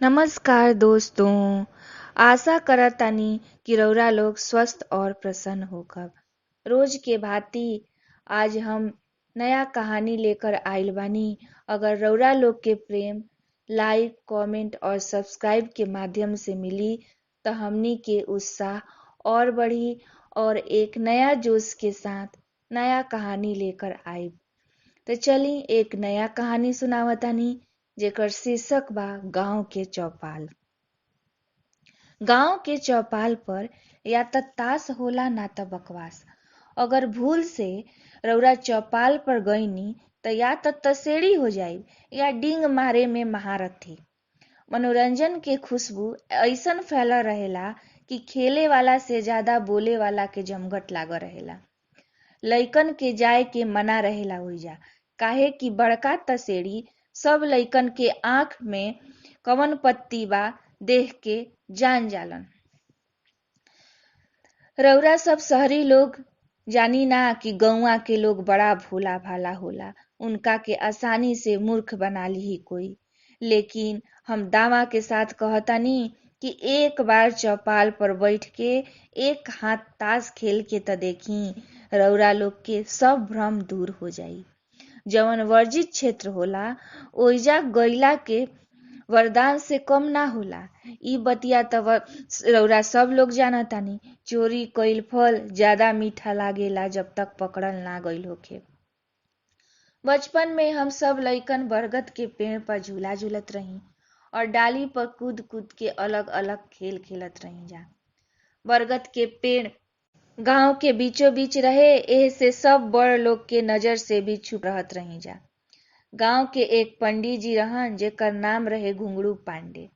नमस्कार दोस्तों। आशा करतानी कि रउरा लोग स्वस्थ और प्रसन्न होकर। रोज के भांति आज हम नया कहानी लेकर आइल बानी। अगर रउरा लोग के प्रेम लाइक कमेंट और सब्सक्राइब के माध्यम से मिली तो हमनी के उत्साह और बढ़ी और एक नया जोश के साथ नया कहानी लेकर आइब। तो चली एक नया कहानी सुनावतानी जेकर शीर्षक बा गांव के चौपाल। गांव के चौपाल पर या त ताश होला ना त बकवास। अगर भूल से रउरा चौपाल पर गईनी त या त तसेड़ी हो जाई या डींग मारे में महारथी। मनोरंजन के खुशबू ऐसन फैला रहेला कि खेले वाला से ज्यादा बोले वाला के जमघट लाग रहेला। लइकन के जाए के मना रहेला ओइजा, काहे कि बड़का तसेड़ी सब लइकन के आंख में कवन पत्ती बा देख के जान जालन। रउरा सब शहरी लोग जानी ना कि गौवा के लोग बड़ा भोला भाला होला, उनका के आसानी से मूर्ख बना ली कोई। लेकिन हम दावा के साथ कहतानी कि एक बार चौपाल पर बैठ के एक हाथ ताश खेल के त देखी, रउरा लोग के सब भ्रम दूर हो जाई। जवन वर्जित क्षेत्र होला ओइजा गईला के वरदान से कम ना होला। ई बतिया त रउरा सब लोग जानतानी। चोरी कईल फल ज्यादा मीठा लागेला जब तक पकड़ल ना गईल होखे। बचपन में हम सब लइकन बरगद के पेड़ पर झूला झूलत रही और डाली पर कूद कूद के अलग अलग खेल खेलत रही जा। बरगद के पेड़ गांव के बीचों बीच रहे, एह से सब बड़ लोग के नजर से भी छुप रहत रही जा। गांव के एक पंडित जी रहन जेकर नाम रहे घुंगरू पांडे।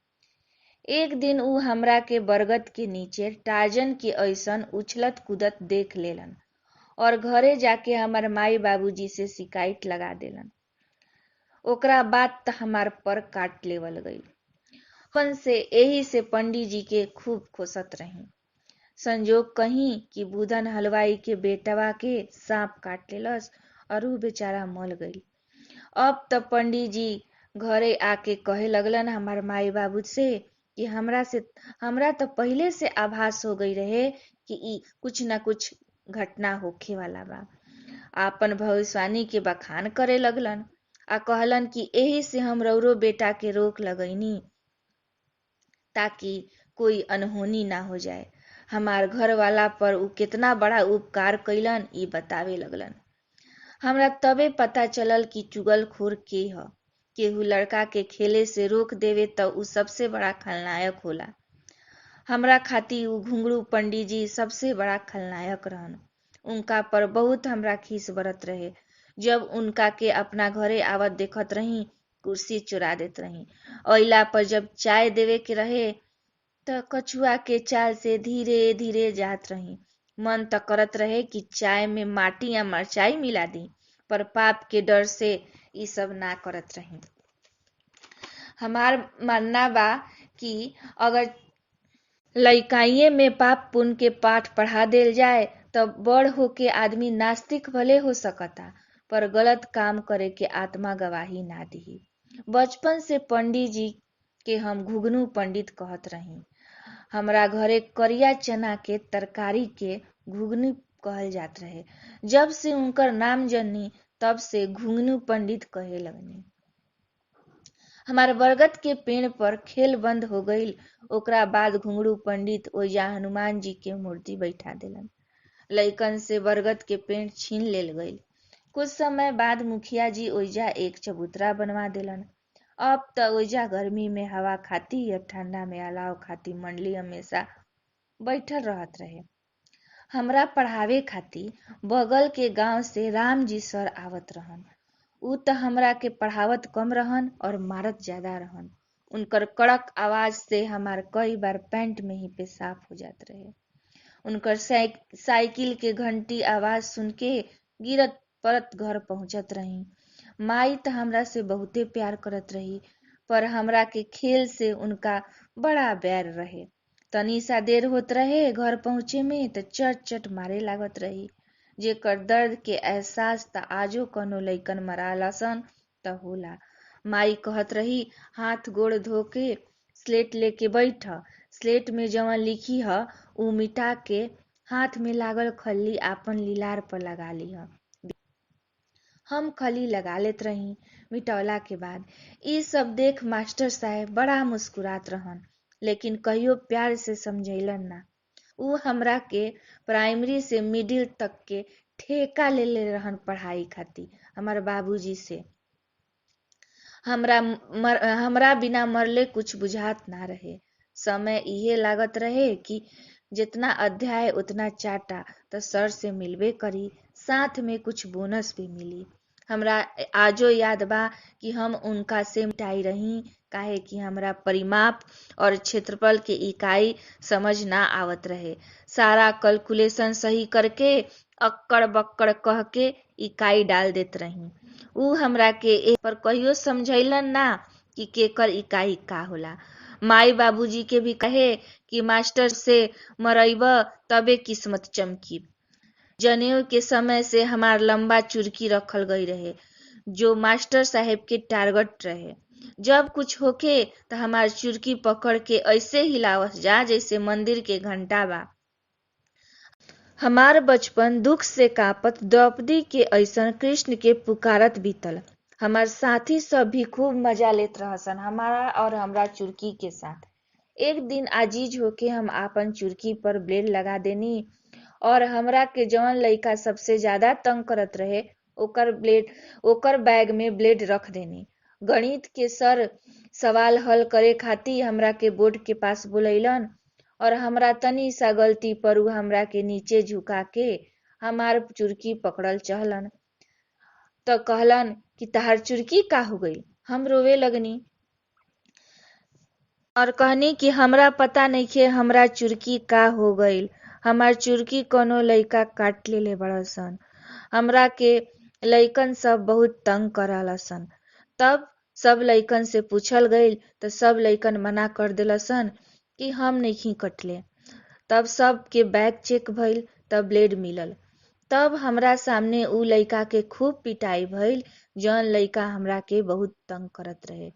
एक दिन ऊ हमरा के बरगद के नीचे टार्जन के ऐसन उछलत कूदत देख लेलन और घरे जाके हमार माई बाबूजी से शिकायत लगा देलन। ओकरा बाद त हमार पर काट लेवल गई। अपन से एही से पंडित जी के खूब खोसत रही। संजोग कहीं कि बुधन हलवाई के बेटवा के सांप काट लेलस और ऊ बेचारा मल गई। अब त पंडित जी घरे आके कहे लगलन हमार माई बाबू से कि हमरा तो पहले से आभास हो गई रहे कि ई कुछ न कुछ घटना होखे वाला बा। आपन भविष्यवाणी के बखान करे लगलन आ कहलन कि एही से हम रउरो बेटा के रोक लगईनी ताकि कोई अनहोनी ना हो जाए। हमार घर वाला पर ऊ कितना बड़ा उपकार कैलन ई बतावे लगलन। हमरा तबे पता चलल कि चुगलखोर के ह। केहू लड़का के खेले से रोक देवे त ऊ सबसे बड़ा खलनायक होला। हमरा खातिर ऊ घुंगरू पंडित जी सबसे बड़ा खलनायक रहन। उनका पर बहुत हमरा खीस बरत रहे। जब उनका के अपना घरे आवत देखत रही, कुर्सी चुरा देत रही। अइला पर जब चाय देवे के रहे त कछुआ के चाल से धीरे धीरे जात रही। मन त करत रहे कि चाय में माटी या मरचाई मिला दी, पर पाप के डर से ई सब ना करत रही। हमार मानना बा कि अगर लइकाइये में पाप पुण्य के पाठ पढ़ा देल जाए तो बड़ होके आदमी नास्तिक भले हो सकता, पर गलत काम करे के आत्मा गवाही ना दी। बचपन से पंडित जी के हम घुगनू पंडित कहत रही। हमरा घरे करिया चना के तरकारी के घुगनी कहल जात रहे। जब से उनकर नाम जननी तब से घुगनू पंडित कहे लगनी। हमार बरगद के पेड़ पर खेल बंद हो गईल। ओकरा बाद घुंगरू पंडित ओइजा हनुमान जी के मूर्ति बैठा देलन। लइकन से बरगद के पेड़ छीन लेल गईल। कुछ समय बाद मुखिया जी ओइजा एक चबूतरा बनवा देलन। अब त ओइजा गर्मी में हवा खाती या ठंडा में अलाव खाती मंडली हमेशा बैठल रहत रहे। हमरा पढ़ावे खातिर बगल के गांव से राम जी सर आवत रहन। ऊ त हमरा के पढ़ावत कम रहन और मारत ज्यादा रहन। उनकर कड़क आवाज से हमार कई बार पैंट में ही पेशाब हो जात रहे। उनकर साइकिल के घंटी आवाज सुन के गिरत परत घर पहुंचत रही। माई त हमरा से बहुते प्यार करत रही, पर हमरा के खेल से उनका बड़ा बैर रहे। तनी सा देर होत रहे घर पहुंचे में त चट चट मारे लागत रही, जेकर दर्द के एहसास त आजो कनो लइकन मराला सन त होला। माई कहत रही हाथ गोड़ धो के स्लेट लेके बैठ, स्लेट में जवन लिखी ह उ मिटा के हाथ में लागल खल्ली आपन लीलार पर लगा लीह। हम खली लगा लेत रही। मिटौला के बाद ई सब देख मास्टर साहब बड़ा मुस्कुरात रहन, लेकिन कहियो प्यार से समझैलन ना। उ हमरा के प्राइमरी से मिडिल तक के ठेका ले ले रहन पढ़ाई खातिर हमार बाबूजी से। हमरा बिना मरले कुछ बुझात ना रहे। समय इहे लागत रहे कि जितना अध्याय उतना चाटा तो सर से मिलबे करी, साथ में कुछ बोनस भी मिली। हमरा आजो याद बा कि हम उनका से मिटाई रही, काहे कि हमरा परिमाप और क्षेत्रफल के इकाई समझ ना आवत रहे। सारा कैलकुलेशन सही करके अक्कड़ बक्कड़ कह के इकाई डाल देत रही। उ हमरा के ए पर कहियो समझैलन ना कि केकर इकाई का होला। माई बाबूजी के भी कहे कि मास्टर से मरैब तबे किस्मत चमकी। जनेऊ के समय से हमार लंबा चुरकी रखल गई रहे, जो मास्टर साहेब के टारगेट रहे। जब कुछ होखे तो हमार चुरकी पकड़ के ऐसे हिलावस जा जैसे मंदिर के घंटा बा। हमार बचपन दुख से कापत द्रौपदी के ऐसन कृष्ण के पुकारत बीतल। हमार साथी सब भी खूब मजा लेत रहसन हमारा और हमरा चुरकी के साथ। एक दिन आजीज होके हम आपन चुरकी पर ब्लेड लगा देनी और हमरा के जवन लइका सबसे ज्यादा तंग करत रहे ओकर बैग में ब्लेड रख देनी। गणित के सर सवाल हल करे खातिर हमरा के बोर्ड के पास बुलैलन और हमरा तनी सा गलती पर उ हमरा के नीचे झुका के हमार चुरकी पकड़ल चहलन। तो कहलन कि तहार चुरकी का हो गई। हम रोवे लगनी और कहनी कि हमरा पता नइखे हमरा चुरकी का हो गईल। हमार चुरकी कोनो लइका काट लेले बड़सन। हमरा के लइकन सब बहुत तंग करलसन। तब सब लइकन से पूछल गईल तो सब लइकन मना कर देलसन कि हम नहीं कटले। तब सब के बैग चेक भइल, तब ब्लेड मिलल। तब हमरा सामने उ लइका के खूब पिटाई भइल जौन लइका हमरा के बहुत तंग करत रहे।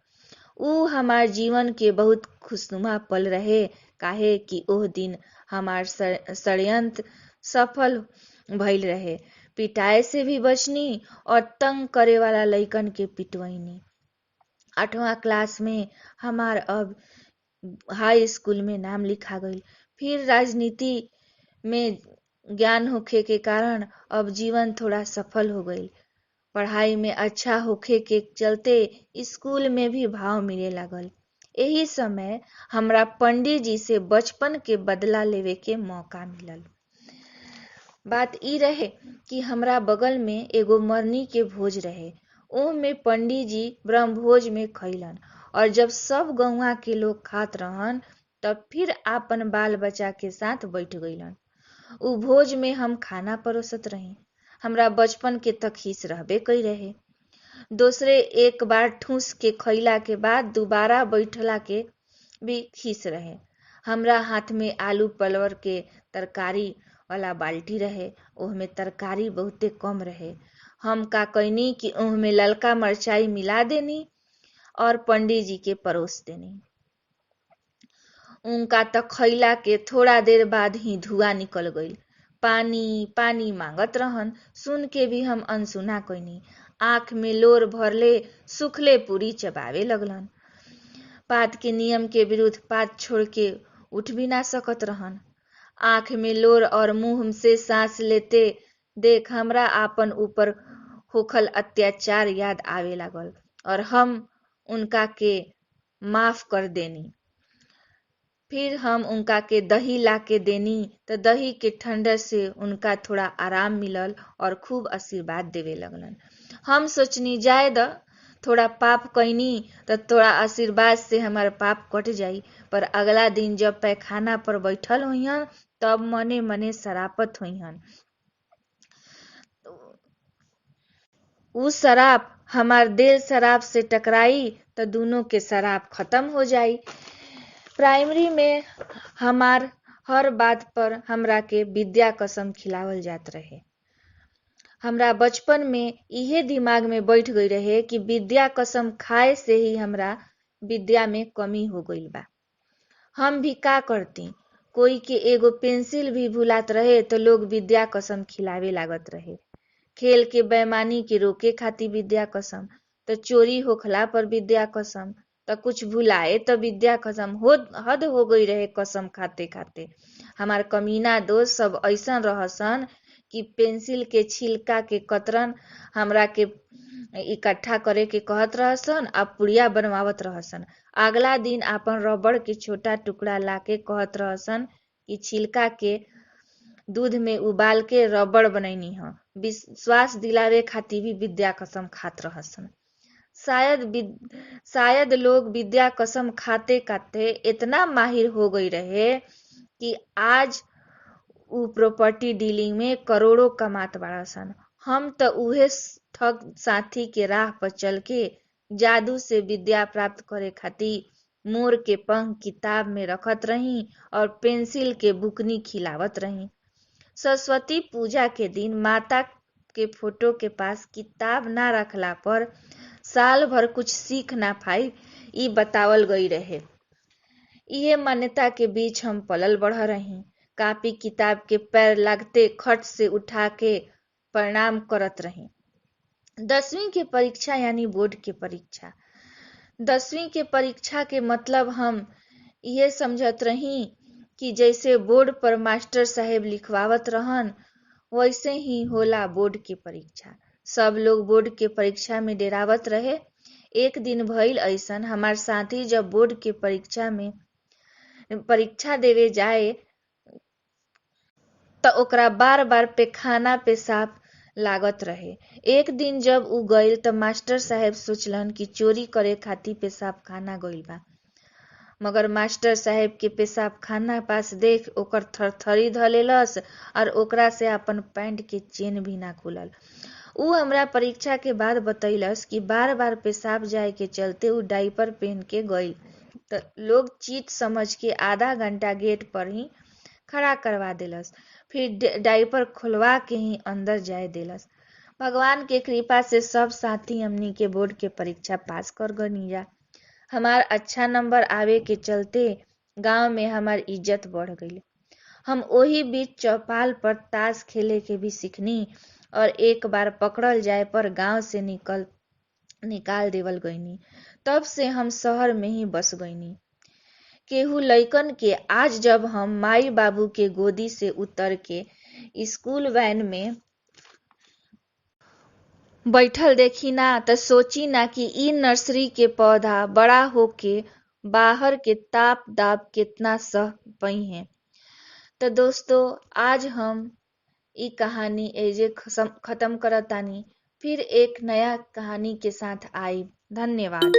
उ हमार जीवन के बहुत खुशनुमा पल रहे, काहे कि ओह दिन हमार षड्यंत्र सफल भइल रहे। पिटाए से भी बचनी और तंग करे वाला लइकन के पिटवैनी। 8वां क्लास में हमार अब हाई स्कूल में नाम लिखा गईल। फिर राजनीति में ज्ञान होखे के कारण अब जीवन थोड़ा सफल हो गईल। पढ़ाई में अच्छा होखे के चलते स्कूल में भी भाव मिले लागल। यही समय हमरा पंडित जी से बचपन के बदला लेवे के मौका मिलल। बात ई रहे कि हमरा बगल में एगो मरनी के भोज रहे। ओह में पंडित जी ब्रह्मभोज में खैलन और जब सब गौवा के लोग खात रहन तब फिर आपन बाल बच्चा के साथ बैठ गईलन। उ भोज में हम खाना परोसत रही। हमरा बचपन के तक खीस रहबे कई रहे। दूसरे एक बार ठूस के खैला के बाद दोबारा बैठला के भी खीस रहे। हमरा हाथ में आलू पलवर के तरकारी वाला बाल्टी रहे। ओह में तरकारी बहुते कम रहे। हम का कैनी कि ओह में ललका मरचाई मिला देनी और पंडित जी के परोस देनी। उनका तो खैला के थोड़ा देर बाद ही धुआं निकल गईल। पानी पानी मांगत रहन, सुन के भी हम अनसुना कैनी। आँख में लोर भरले सुखले पूरी चबावे लगलन। पात के नियम के विरुद्ध पात छोड़ के उठ भी ना सकत रहन। आँख में लोर और मुंह से सांस लेते देख हमरा आपन ऊपर होखल अत्याचार याद आवे लागल और हम उनका के माफ कर देनी। फिर हम उनका के दही ला के देनी तो दही के ठंडा से उनका थोड़ा आराम मिलल और खूब आशीर्वाद देवे लगलन। हम सोचनी जाए द थोड़ा पाप कैनी तो थोड़ा आशीर्वाद से हमार पाप कट जाई। पर अगला दिन जब पैखाना पर बैठल हुईहन तब मने मने शरापत हुईहन। उ शराब हमार दिल शराब से टकराई तो दोनों के शराब खत्म हो जाई। प्राइमरी में हमार हर बात पर हमरा के विद्या कसम खिलावल जात रहे। हमरा बचपन में इहे दिमाग में बैठ गई रहे कि विद्या कसम खाए से ही हमरा विद्या में कमी हो गईल बा। हम भी का करती, कोई के एगो पेंसिल भी भुलात रहे तो लोग विद्या कसम खिलावे लागत रहे। खेल के बेईमानी के रोके खातिर विद्या कसम, तो चोरी होखला पर विद्या कसम, तो कुछ भुलाए तो विद्या कसम। हद हो गई रहे कसम खाते खाते। हमार कमीना दोस्त सब ऐसन रहसन कि पेंसिल के छिलका के कतरन हमरा के इकट्ठा करे के कहत रहसन आ पुड़िया बनवावत रहसन। अगला दिन अपन रबड़ के छोटा टुकड़ा लाके कहत रहसन कि छिलका के दूध में उबाल के रबड़ बनैनी ह। विश्वास दिलावे खातिर भी विद्या कसम खात रहसन। शायद लोग विद्या कसम खाते खाते इतना माहिर हो गई रहे कि आज उ प्रॉपर्टी डीलिंग में करोड़ों कमात बाड़ा सन। हम तो उहे ठग साथी के राह पर चल के जादू से विद्या प्राप्त करे खातिर मोर के पंख किताब में रखत रही और पेंसिल के बुकनी खिलावत रही। सरस्वती पूजा के दिन माता के फोटो के पास किताब ना रखला पर साल भर कुछ सीख ना पाई, ई बतावल गई रहे। इहे मान्यता के बीच हम पलल बढ़ रही। कापी किताब के पैर लगते खट से उठा के प्रणाम करत रही। 10वीं के परीक्षा यानी बोर्ड के परीक्षा। 10वीं के परीक्षा के मतलब हम ये समझत रही कि जैसे बोर्ड पर मास्टर साहेब लिखवावत रहन वैसे ही होला बोर्ड के परीक्षा। सब लोग बोर्ड के परीक्षा में डेरावत रहे। एक दिन भइल ऐसन, हमार साथी जब बोर्ड के परीक्षा देवे जाए तो ओकरा बार बार पेखाना पेशाब लागत रहे। एक दिन जब उ गइल तो मास्टर साहेब सोचलन कि चोरी करे खातिर पेशाब खाना गइल बा, मगर मास्टर साहेब के पेशाब खाना पास देख ओकर थरथरी धलेलस और ओकरा से अपन पैंट के चेन भी ना खुलल। उ हमरा परीक्षा के बाद बतैलस कि बार बार पेशाब जाए के चलते उ डाइपर पहन के गइल तो लोग चीट समझ के आधा घंटा गेट पर ही खड़ा करवा देलस, फिर डाइपर खुलवा के ही अंदर जाए देलस। भगवान के कृपा से सब साथी हमनी के बोर्ड के परीक्षा पास कर गनीजा। हमार अच्छा नंबर आवे के चलते गांव में हमार इज्जत बढ़ गई। हम ओही बीच चौपाल पर ताश खेले के भी सीखनी और एक बार पकड़ल जाए पर गांव से निकाल देवल गईनी। तब से हम शहर में ही बस गईनी। केहू लइकन के आज जब हम माई बाबू के गोदी से उतर के स्कूल वैन में बैठल देखी ना तो सोची ना कि ई नर्सरी के पौधा बड़ा होके बाहर के ताप दाप कितना सह पई है। तो दोस्तों, आज हम ई कहानी एजे खत्म करतानी। फिर एक नया कहानी के साथ आई। धन्यवाद।